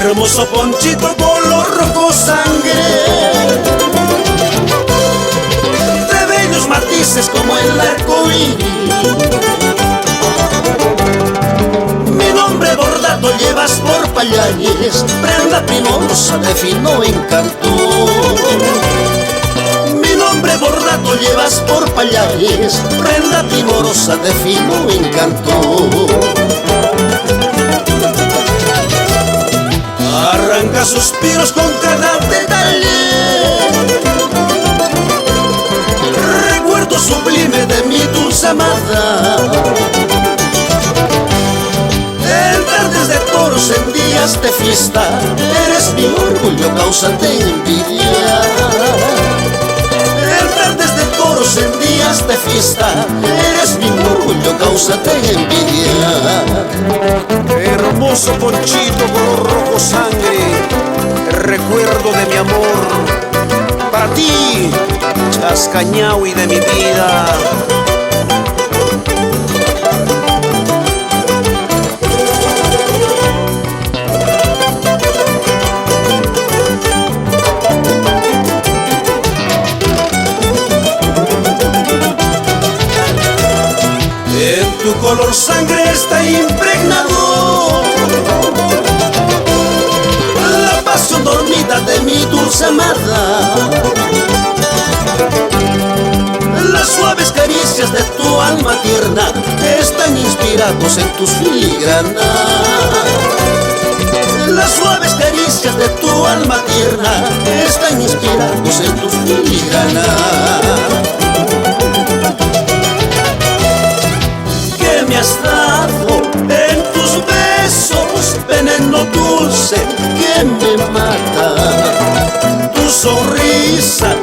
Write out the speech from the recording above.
hermoso ponchito color rojo sangre, de bellos matices como el arco iris. Mi nombre bordado llevas por payares, prenda primorosa de fino encanto. Mi nombre bordado llevas por payares, prenda primorosa de fino encanto. Arranca suspiros con cada detalle, recuerdo sublime de mi dulce amada. En tardes de toros, en días de fiesta, eres mi orgullo, causa de envidia. En tardes de toros, en días de fiesta, eres mi orgullo, causa de envidia. Hermoso ponchito color rojo sangre, el recuerdo de mi amor. Para ti, Chascañahui de mi vida. En tu color sangre está impregnado la pasión dormida de mi dulce amada. Las suaves caricias de tu alma tierna están inspirados en tus filigranas. Las suaves caricias de tu alma tierna están inspirados en tus filigranas. Me has dado en tus besos veneno dulce que me mata. Tu sonrisa